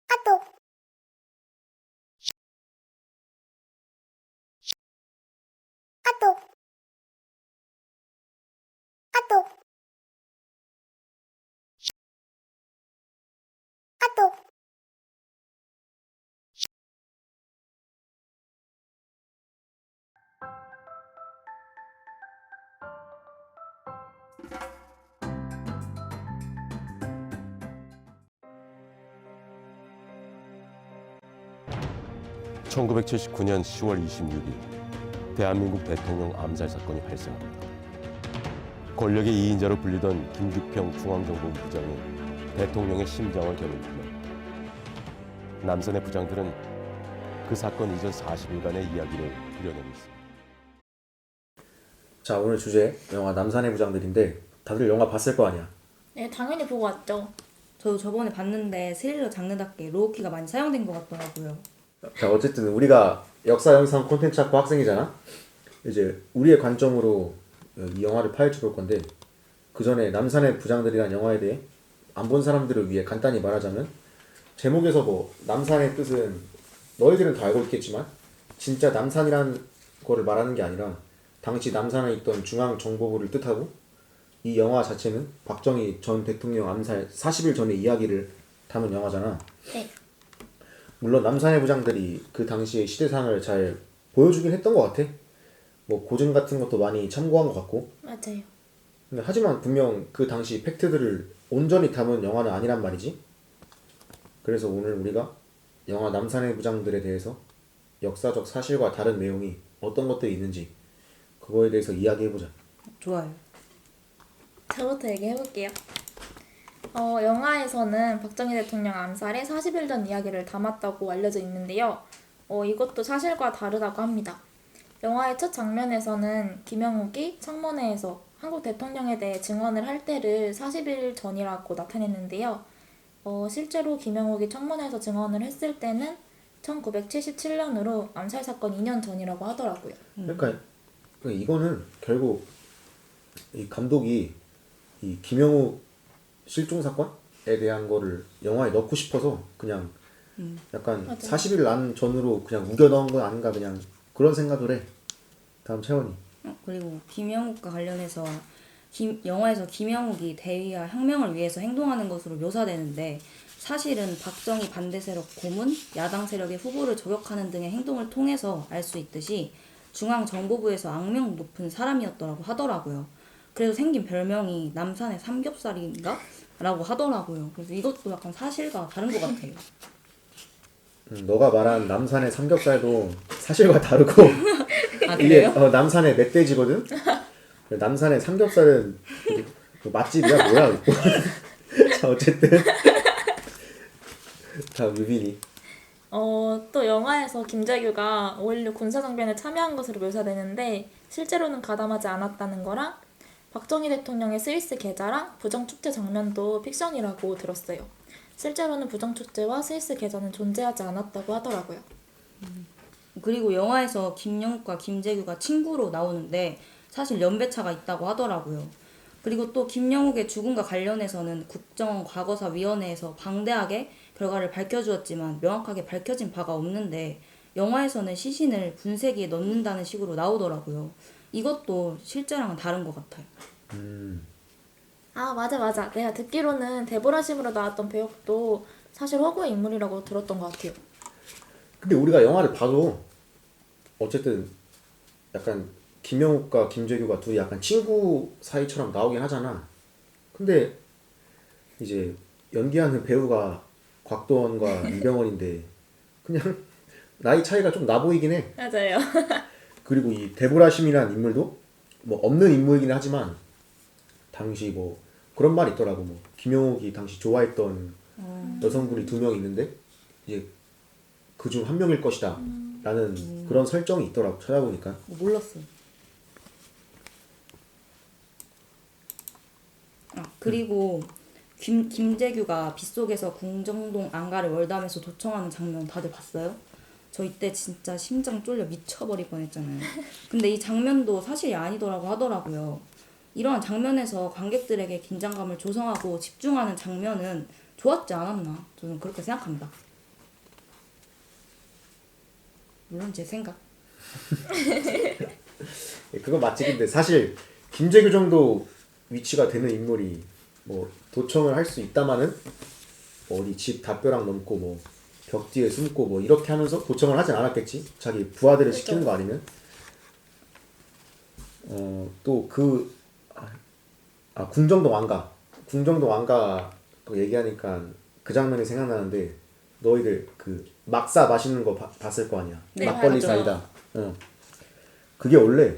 아또 아또 아또 아또 (1979년 10월 26일) 대한민국 대통령 암살 사건이 발생합니다. 권력의 2인자로 불리던 김규평 중앙정보부 부장이 대통령의 심장을 겨누고만 남산의 부장들은 그 사건 이전 40일간의 이야기를 그려내고 있습니다. 자, 오늘 주제 영화 남산의 부장들인데 다들 영화 봤을 거 아니야? 네, 당연히 보고 왔죠. 저도 저번에 봤는데 스릴러 장르답게 로우키가 많이 사용된 것 같더라고요. 자, 어쨌든 우리가 역사 영상 콘텐츠 학과 학생이잖아? 이제 우리의 관점으로 이 영화를 파헤쳐 볼 건데, 그 전에 남산의 부장들이라는 영화에 대해 안 본 사람들을 위해 간단히 말하자면, 제목에서 뭐 남산의 뜻은 너희들은 다 알고 있겠지만 진짜 남산이라는 거를 말하는 게 아니라 당시 남산에 있던 중앙정보부를 뜻하고, 이 영화 자체는 박정희 전 대통령 암살 40일 전의 이야기를 담은 영화잖아. 네. 물론 남산의 부장들이 그 당시의 시대상을 잘 보여주긴 했던 것 같아. 뭐 고증 같은 것도 많이 참고한 것 같고. 맞아요. 근데 하지만 분명 그 당시 팩트들을 온전히 담은 영화는 아니란 말이지. 그래서 오늘 우리가 영화 남산의 부장들에 대해서 역사적 사실과 다른 내용이 어떤 것들이 있는지 그거에 대해서 이야기해보자. 좋아요. 저부터 얘기해볼게요. 영화에서는 박정희 대통령 암살의 40일 전 이야기를 담았다고 알려져 있는데요. 이것도 사실과 다르다고 합니다. 영화의 첫 장면에서는 김영욱이 청문회에서 한국 대통령에 대해 증언을 할 때를 40일 전이라고 나타냈는데요. 실제로 김영욱이 청문회에서 증언을 했을 때는 1977년으로 암살 사건 2년 전이라고 하더라고요. 그러니까 이거는 결국 이 감독이 이 김영우 실종 사건에 대한 거를 영화에 넣고 싶어서 그냥 약간 맞아요. 40일 난 전으로 그냥 우겨 넣은 건 아닌가, 그냥 그런 생각을 해. 다음 채원이. 그리고 김영욱과 관련해서 영화에서 김영욱이 대의와 혁명을 위해서 행동하는 것으로 묘사되는데, 사실은 박정희 반대 세력 고문, 야당 세력의 후보를 저격하는 등의 행동을 통해서 알 수 있듯이 중앙정보부에서 악명 높은 사람이었더라고 하더라고요. 그래서 생긴 별명이 남산의 삼겹살인가? 라고 하더라고요. 그래서 이것도 약간 사실과 다른 것 같아요. 너가 말한 남산의 삼겹살도 사실과 다르고 아, 이게 그래요? 남산의 멧돼지거든. 남산의 삼겹살은 그 맛집이야 뭐야? 자, 어쨌든 다음 유빈이. 또 영화에서 김재규가 5.16 군사정변에 참여한 것으로 묘사되는데 실제로는 가담하지 않았다는 거랑 박정희 대통령의 스위스 계좌랑 부정축제 장면도 픽션이라고 들었어요. 실제로는 부정축제와 스위스 계좌는 존재하지 않았다고 하더라고요. 그리고 영화에서 김영욱과 김재규가 친구로 나오는데 사실 연배차가 있다고 하더라고요. 그리고 또 김영욱의 죽음과 관련해서는 국정과거사위원회에서 방대하게 결과를 밝혀주었지만 명확하게 밝혀진 바가 없는데, 영화에서는 시신을 분쇄기에 넣는다는 식으로 나오더라고요. 이것도 실제랑은 다른 것 같아요. 아, 맞아. 내가 듣기로는 데보라심으로 나왔던 배역도 사실 허구의 인물이라고 들었던 것 같아요. 근데 우리가 영화를 봐도 어쨌든 약간 김영욱과 김재규가 둘이 약간 친구 사이처럼 나오긴 하잖아. 근데 이제 연기하는 배우가 곽도원과 이병헌인데 그냥 나이 차이가 좀 나 보이긴 해. 맞아요. 그리고 이 데보라심이라는 인물도 뭐 없는 인물이긴 하지만 당시 뭐 그런 말이 있더라고. 뭐 김영욱이 당시 좋아했던 여성분이 2명 있는데 이제 그중 한 명일 것이다 라는 그런 설정이 있더라고, 찾아보니까. 몰랐어. 그리고 김재규가 빗속에서 궁정동 안가를 월담에서 도청하는 장면 다들 봤어요? 저 이때 진짜 심장 쫄려 미쳐버릴 뻔했잖아요. 근데 이 장면도 사실이 아니더라고 하더라고요. 이러한 장면에서 관객들에게 긴장감을 조성하고 집중하는 장면은 좋았지 않았나? 저는 그렇게 생각합니다. 물론 제 생각. 그건 맞지. 근데 사실 김재규 정도 위치가 되는 인물이 뭐 도청을 할 수 있다마는 뭐 어디 집 담벼락 넘고 뭐 벽 뒤에 숨고 뭐 이렇게 하면서 도청을 하진 않았겠지. 자기 부하들을 그렇죠. 시키는 거 아니면. 또 그 궁정동 왕가 또 얘기하니까 그 장면이 생각나는데 너희들 그 막사 마시는 거 봤을 거 아니야. 네, 막걸리 봤죠. 사이다. 그게 원래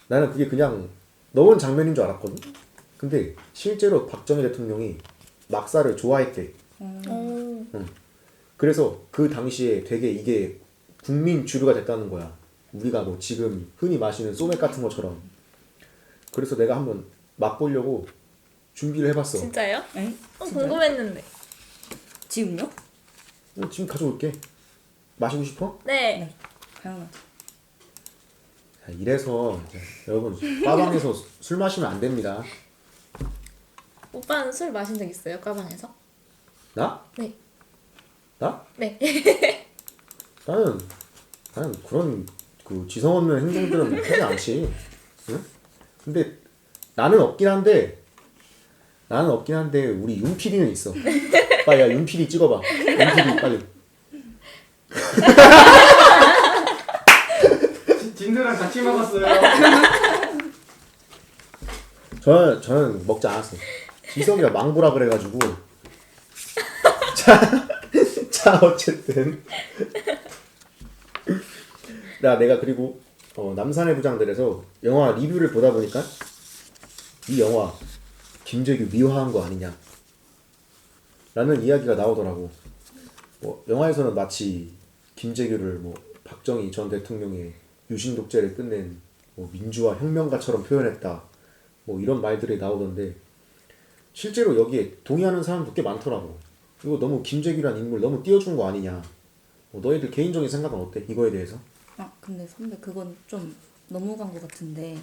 나는 그게 그냥 넣은 장면인 줄 알았거든. 근데 실제로 박정희 대통령이 막사를 좋아했대. 오. 그래서 그 당시에 되게 이게 국민 주류가 됐다는 거야. 우리가 뭐 지금 흔히 마시는 소맥 같은 것처럼. 그래서 내가 한번 맛보려고 준비를 해봤어. 진짜요? 에? 궁금했는데. 지금요? 지금 가져올게. 마시고 싶어? 네. 당연하죠. 자, 이래서 이제 여러분 빠방에서 술 마시면 안 됩니다. 오빠는 술 마신 적 있어요? 과방에서? 나? 네. 나? 네. 나는 그런 그 지성 없는 행동들은 하지 않지. 응? 근데 나는 없긴 한데 우리 윤 PD는 있어. 빨리 윤 PD 찍어봐. 윤 PD 빨리. 진드랑 같이 먹었어요. 저는 먹지 않았어. 지성이가 망보라 그래가지고. 자 어쨌든 내가 그리고 남산의 부장들에서 영화 리뷰를 보다 보니까 이 영화 김재규 미화한 거 아니냐 라는 이야기가 나오더라고. 뭐 영화에서는 마치 김재규를 뭐 박정희 전 대통령의 유신 독재를 끝낸 뭐 민주화 혁명가처럼 표현했다 뭐 이런 말들이 나오던데 실제로 여기에 동의하는 사람도 꽤 많더라고. 이거 너무 김재규란 인물 너무 띄워준 거 아니냐. 너희들 개인적인 생각은 어때? 이거에 대해서? 근데 선배 그건 좀 넘어간 것 같은데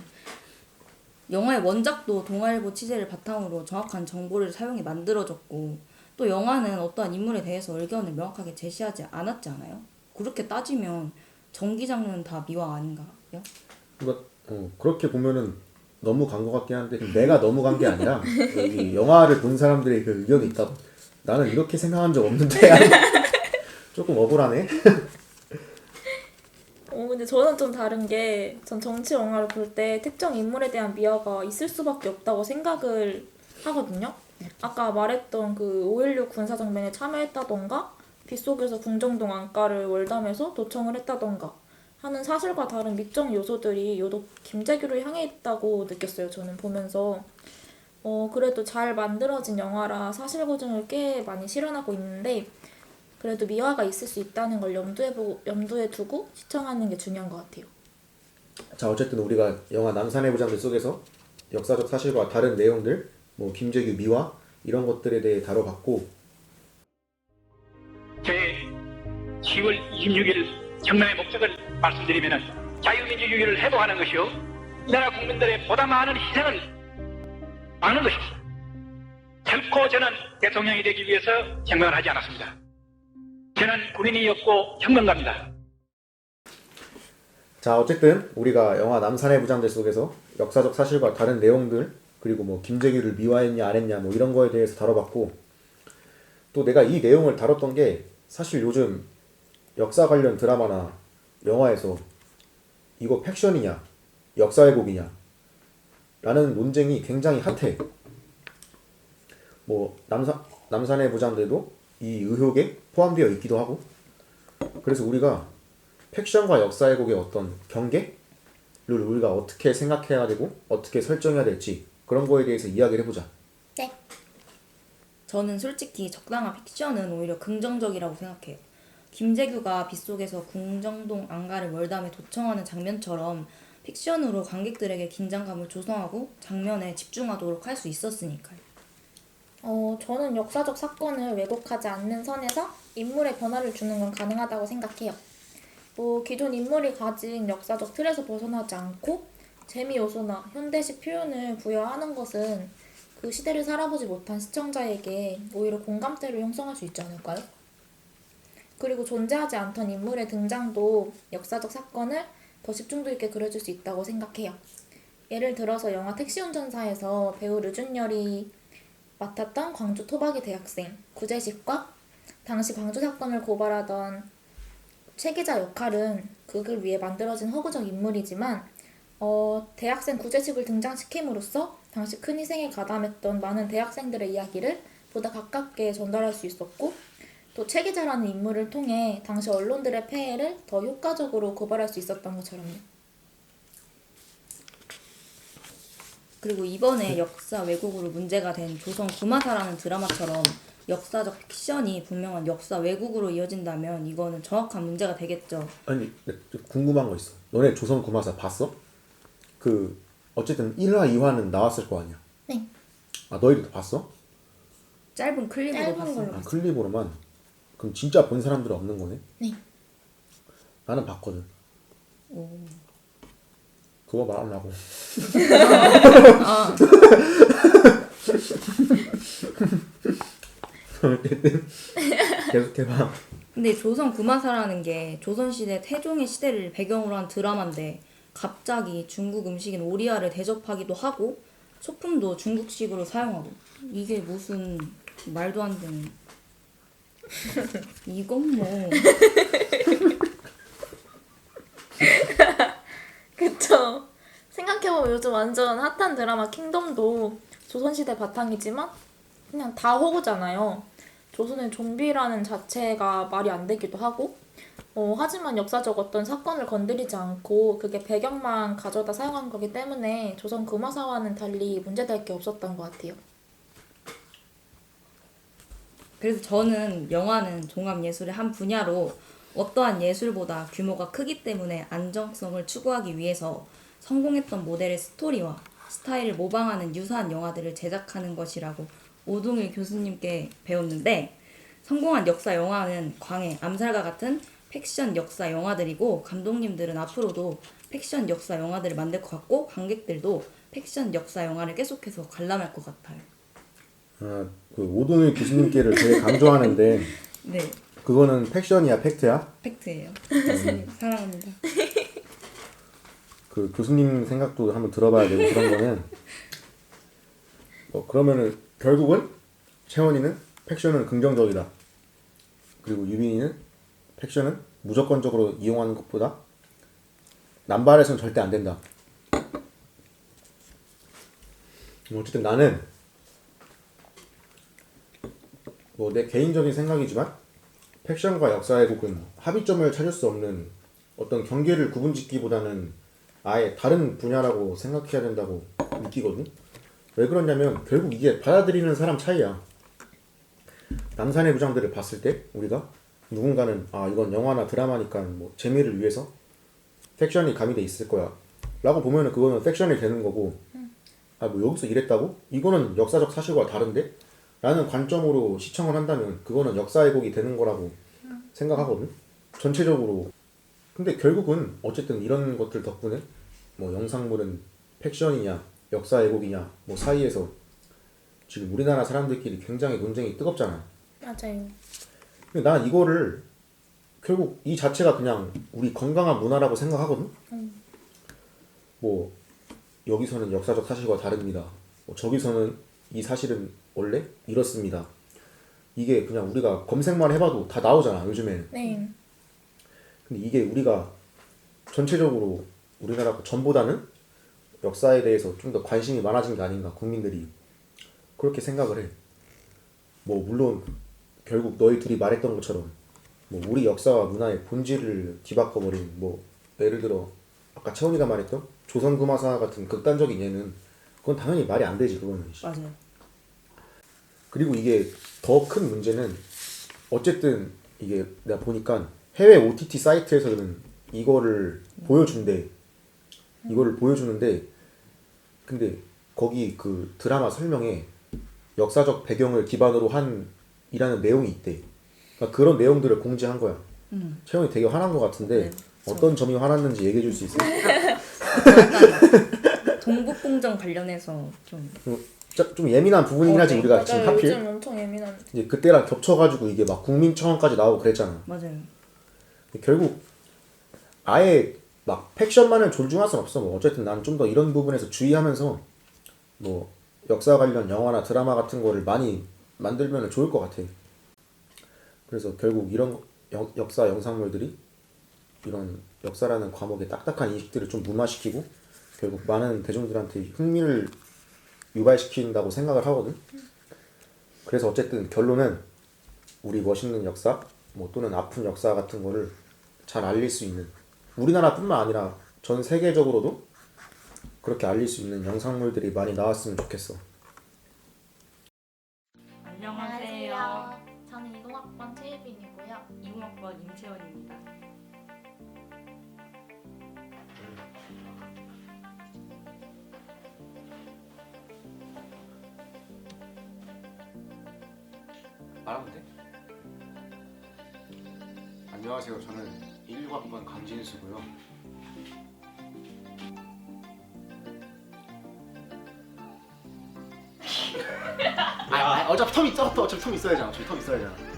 영화의 원작도 동아일보 취재를 바탕으로 정확한 정보를 사용해 만들어졌고 또 영화는 어떠한 인물에 대해서 의견을 명확하게 제시하지 않았지 않아요? 그렇게 따지면 전기 장르는 다 미화 아닌가요? 그러니까 그렇게 보면은 너무 간 것 같긴 한데 내가 너무 간 게 아니라 여기 영화를 본 사람들의 그 의견이 있다. 나는 이렇게 생각한 적 없는데 조금 억울하네. 근데 저는 좀 다른 게 전 정치 영화를 볼 때 특정 인물에 대한 미화가 있을 수밖에 없다고 생각을 하거든요. 아까 말했던 그 5.16 군사 장면에 참여했다던가 빗속에서 궁정동 안가를 월담해서 도청을 했다던가 하는 사실과 다른 미적 요소들이 유독 김재규를 향해 있다고 느꼈어요. 저는 보면서 그래도 잘 만들어진 영화라 사실 고증을 꽤 많이 실현하고 있는데 그래도 미화가 있을 수 있다는 걸 염두에 두고 시청하는 게 중요한 것 같아요. 자 어쨌든 우리가 영화 남산의 부장들 속에서 역사적 사실과 다른 내용들 뭐 김재규 미화 이런 것들에 대해 다뤄봤고 제 10월 26일 경남의 목적을 말씀드리면 자유민주주의를 회복하는 것이요 이 나라 국민들의 보다 많은 희생을 막는 것입니다. 결코 저는 대통령이 되기 위해서 생각을 하지 않았습니다. 저는 군인이었고 혁명가입니다. 자 어쨌든 우리가 영화 남산의 부장들 속에서 역사적 사실과 다른 내용들 그리고 뭐 김재규를 미화했냐 안 했냐 뭐 이런 거에 대해서 다뤄봤고 또 내가 이 내용을 다뤘던 게 사실 요즘 역사 관련 드라마나 영화에서 이거 팩션이냐 역사 왜곡이냐 라는 논쟁이 굉장히 핫해. 뭐 남산의 부장들도 이 의혹에 포함되어 있기도 하고 그래서 우리가 팩션과 역사 왜곡의 어떤 경계를 우리가 어떻게 생각해야 되고 어떻게 설정해야 될지 그런 거에 대해서 이야기를 해보자. 네. 저는 솔직히 적당한 픽션은 오히려 긍정적이라고 생각해요. 김재규가 빗속에서 궁정동 안가를 월담에 도청하는 장면처럼 픽션으로 관객들에게 긴장감을 조성하고 장면에 집중하도록 할 수 있었으니까요. 저는 역사적 사건을 왜곡하지 않는 선에서 인물의 변화를 주는 건 가능하다고 생각해요. 뭐 기존 인물이 가진 역사적 틀에서 벗어나지 않고 재미 요소나 현대식 표현을 부여하는 것은 그 시대를 살아보지 못한 시청자에게 오히려 공감대를 형성할 수 있지 않을까요? 그리고 존재하지 않던 인물의 등장도 역사적 사건을 더 집중도 있게 그려줄 수 있다고 생각해요. 예를 들어서 영화 택시운전사에서 배우 류준열이 맡았던 광주 토박이 대학생 구재식과 당시 광주 사건을 고발하던 최 기자 역할은 극을 위해 만들어진 허구적 인물이지만 대학생 구재식을 등장시킴으로써 당시 큰 희생에 가담했던 많은 대학생들의 이야기를 보다 가깝게 전달할 수 있었고 또 최 기자라는 인물을 통해 당시 언론들의 폐해를 더 효과적으로 고발할 수 있었던 것처럼요. 그리고 이번에 역사 왜곡으로 문제가 된 조선 구마사라는 드라마처럼 역사적 픽션이 분명한 역사 왜곡으로 이어진다면 이거는 정확한 문제가 되겠죠. 아니 좀 궁금한 거 있어. 너네 조선 구마사 봤어? 그 어쨌든 1화 2화는 나왔을 거 아니야. 네. 아 너희도 봤어? 짧은 클립으로 짧은 봤어요. 걸로. 아 클립으로만? 그럼 진짜 본 사람들은 없는 거네? 네. 나는 봤거든. 오. 그거 말하려고. 아, 계속 해봐. 근데 조선 구마사라는 게 조선시대 태종의 시대를 배경으로 한 드라마인데 갑자기 중국 음식인 오리아를 대접하기도 하고 소품도 중국식으로 사용하고 이게 무슨 말도 안 되는 이건 뭐 그쵸. 생각해보면 요즘 완전 핫한 드라마 킹덤도 조선시대 바탕이지만 그냥 다 호구잖아요. 조선의 좀비라는 자체가 말이 안 되기도 하고 하지만 역사적 어떤 사건을 건드리지 않고 그게 배경만 가져다 사용한 거기 때문에 조선 금화사와는 달리 문제될 게 없었던 것 같아요. 그래서 저는 영화는 종합예술의 한 분야로 어떠한 예술보다 규모가 크기 때문에 안정성을 추구하기 위해서 성공했던 모델의 스토리와 스타일을 모방하는 유사한 영화들을 제작하는 것이라고 오동일 교수님께 배웠는데 성공한 역사 영화는 광해, 암살과 같은 팩션 역사 영화들이고 감독님들은 앞으로도 팩션 역사 영화들을 만들 것 같고 관객들도 팩션 역사 영화를 계속해서 관람할 것 같아요. 아, 그 오동일 교수님께를 되게 강조하는데 네, 그거는 팩션이야, 팩트야? 팩트예요. 교수님 사랑합니다. 그 교수님 생각도 한번 들어봐야 되고 그런 거는 그러면은 결국은 채원이는 팩션은 긍정적이다. 그리고 유빈이는 팩션은 무조건적으로 이용하는 것보다 남발해서는 절대 안 된다. 어쨌든 나는 뭐 내 개인적인 생각이지만 팩션과 역사 왜곡은 합의점을 찾을 수 없는 어떤 경계를 구분짓기보다는 아예 다른 분야라고 생각해야 된다고 느끼거든. 왜 그러냐면 결국 이게 받아들이는 사람 차이야. 남산의 부장들을 봤을 때 우리가 누군가는 이건 영화나 드라마니까 뭐 재미를 위해서 팩션이 가미돼 있을 거야 라고 보면은 그거는 팩션이 되는 거고 뭐 여기서 이랬다고? 이거는 역사적 사실과 다른데? 라는 관점으로 시청을 한다면 그거는 역사 왜곡이 되는 거라고 생각하거든. 전체적으로. 근데 결국은 어쨌든 이런 것들 덕분에 뭐 영상물은 팩션이냐 역사 왜곡이냐 뭐 사이에서 지금 우리나라 사람들끼리 굉장히 논쟁이 뜨겁잖아. 맞아요. 근데 난 이거를 결국 이 자체가 그냥 우리 건강한 문화라고 생각하거든. 뭐 여기서는 역사적 사실과 다릅니다. 뭐 저기서는 이 사실은 원래 이렇습니다. 이게 그냥 우리가 검색만 해봐도 다 나오잖아 요즘에는. 네. 근데 이게 우리가 전체적으로 우리나라 전보다는 역사에 대해서 좀 더 관심이 많아진 게 아닌가 국민들이 그렇게 생각을 해. 뭐 물론 결국 너희 둘이 말했던 것처럼 뭐 우리 역사와 문화의 본질을 뒤바꿔버린 뭐 예를 들어 아까 채원이가 말했던 조선구마사 같은 극단적인 예는 그건 당연히 말이 안 되지 그거는. 맞아요. 그리고 이게 더 큰 문제는 어쨌든 이게 내가 보니까 해외 OTT 사이트에서는 이거를 보여준대. 이거를 보여주는데 근데 거기 그 드라마 설명에 역사적 배경을 기반으로 한 이라는 내용이 있대. 그러니까 그런 내용들을 공지한 거야. 채영이 되게 화난 것 같은데 네, 어떤 점이 화났는지 얘기해 줄 수 있어? 동북공정 관련해서 좀 진짜 좀 예민한 부분이긴 하지 네. 우리가 지금 맞아요. 하필 요즘 엄청 예민한. 이제 그때랑 겹쳐가지고 이게 막 국민청원까지 나오고 그랬잖아. 맞아요. 결국 아예 막 팩션만을 존중할 순 없어. 뭐 어쨌든 나는 좀 더 이런 부분에서 주의하면서 뭐 역사 관련 영화나 드라마 같은 거를 많이 만들면 좋을 것 같아. 그래서 결국 이런 역사 영상물들이 이런 역사라는 과목의 딱딱한 인식들을 좀 무마시키고 결국 많은 대중들한테 흥미를 유발시킨다고 생각을 하거든. 그래서 어쨌든 결론은 우리 멋있는 역사 뭐 또는 아픈 역사 같은 거를 잘 알릴 수 있는, 우리나라뿐만 아니라 전 세계적으로도 그렇게 알릴 수 있는 영상물들이 많이 나왔으면 좋겠어. 안녕하세요. 저는 20학번 최예빈이고요. 20학번 임채원입니다. 말하면 돼? 안녕하세요. 저는 16학번 강진수고요. 어차피 텀 있잖아. 어차피 텀 있어야잖아.